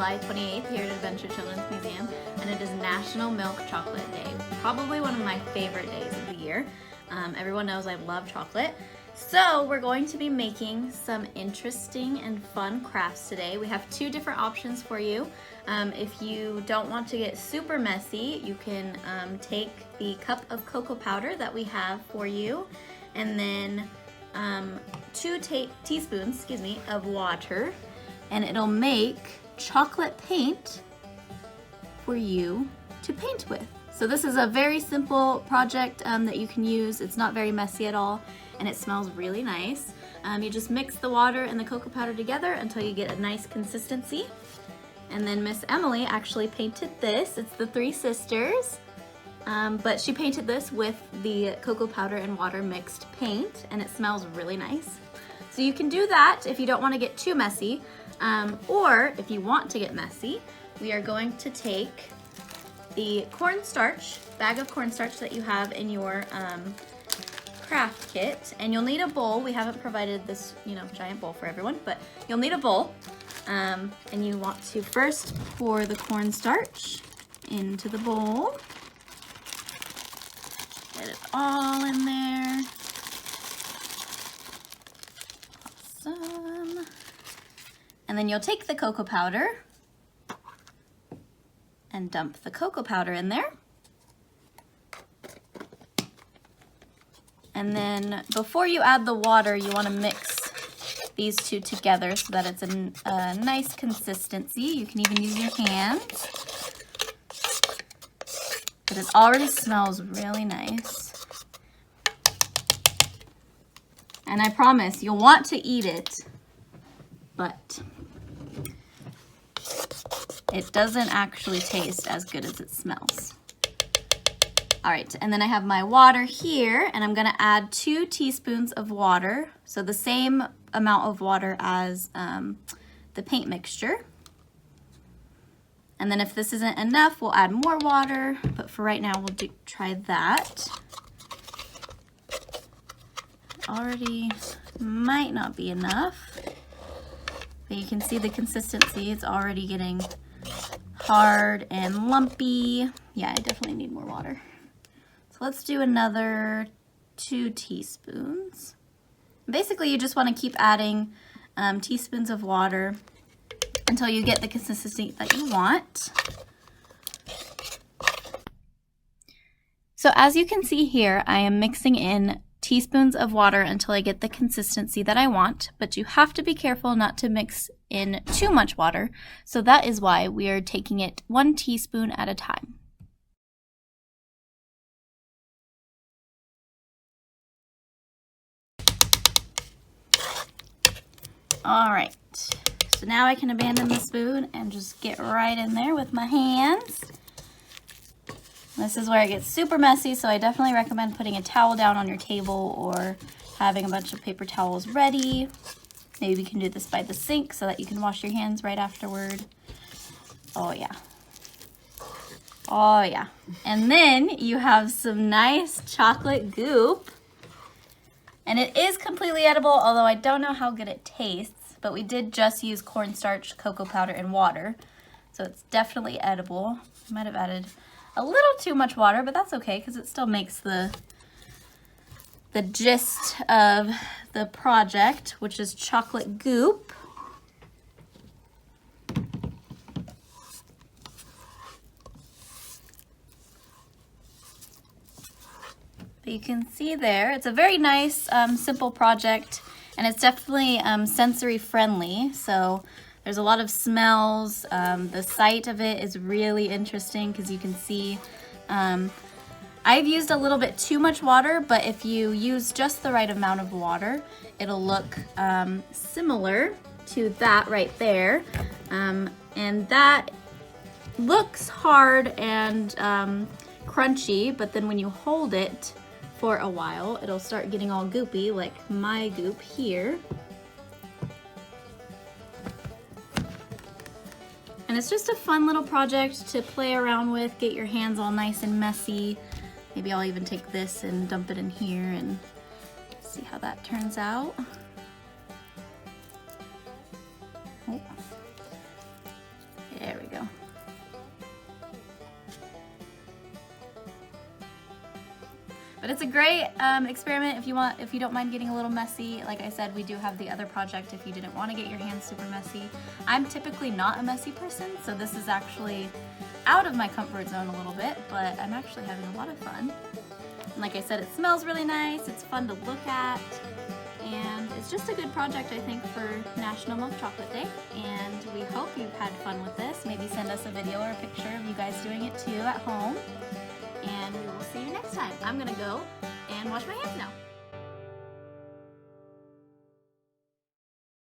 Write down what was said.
July 28th here at Adventure Children's Museum, and it is National Milk Chocolate Day. Probably one of my favorite days of the year. Everyone knows I love chocolate. So we're going to be making some interesting and fun crafts today. We have two different options for you. If you don't want to get super messy, you can take the cup of cocoa powder that we have for you, and then 2 teaspoons of water, and it'll make chocolate paint for you to paint with. So this is a very simple project that you can use. It's not very messy at all, and it smells really nice. You just mix the water and the cocoa powder together until you get a nice consistency. And then Miss Emily actually painted this. It's the Three Sisters, but she painted this with the cocoa powder and water mixed paint, and it smells really nice. So you can do that if you don't want to get too messy, or if you want to get messy, we are going to take the cornstarch, bag of cornstarch that you have in your craft kit, and you'll need a bowl. We haven't provided this, giant bowl for everyone, but you'll need a bowl. And you want to first pour the cornstarch into the bowl. Get it all in there. Awesome. And then you'll take the cocoa powder and dump the cocoa powder in there. And then before you add the water, you want to mix these two together so that it's a nice consistency. You can even use your hands. But it already smells really nice. And I promise you'll want to eat it, but it doesn't actually taste as good as it smells. All right, and then I have my water here, and I'm gonna add 2 teaspoons of water, so the same amount of water as the paint mixture. And then if this isn't enough, we'll add more water, but for right now, we'll try that. Already might not be enough, but you can see the consistency. It's already getting hard and lumpy. Yeah, I definitely need more water. So let's do another 2 teaspoons. Basically, you just want to keep adding teaspoons of water until you get the consistency that you want. So as you can see here, I am mixing in teaspoons of water until I get the consistency that I want, but you have to be careful not to mix in too much water. So that is why we are taking it 1 teaspoon at a time. All right, so now I can abandon the spoon and just get right in there with my hands. This is where it gets super messy, so I definitely recommend putting a towel down on your table or having a bunch of paper towels ready. Maybe you can do this by the sink so that you can wash your hands right afterward. Oh yeah. Oh yeah. And then you have some nice chocolate goop. And it is completely edible, although I don't know how good it tastes, but we did just use cornstarch, cocoa powder, and water. So it's definitely edible. I might have added a little too much water, but that's okay because it still makes the gist of the project, which is chocolate goop. But you can see there, it's a very nice, simple project, and it's definitely sensory friendly. So there's a lot of smells. The sight of it is really interesting because you can see I've used a little bit too much water, but if you use just the right amount of water, it'll look similar to that right there. And that looks hard and crunchy, but then when you hold it for a while, it'll start getting all goopy, like my goop here. And it's just a fun little project to play around with, get your hands all nice and messy. Maybe I'll even take this and dump it in here and see how that turns out. Oh. go. But it's a great experiment if you don't mind getting a little messy. Like I said, we do have the other project if you didn't want to get your hands super messy. I'm typically not a messy person, so this is actually out of my comfort zone a little bit, but I'm actually having a lot of fun. And like I said, it smells really nice, it's fun to look at, and it's just a good project, I think, for National Milk Chocolate Day. And we hope you've had fun with this. Maybe send us a video or a picture of you guys doing it too at home. And we will see you next time. I'm gonna go and wash my hands now.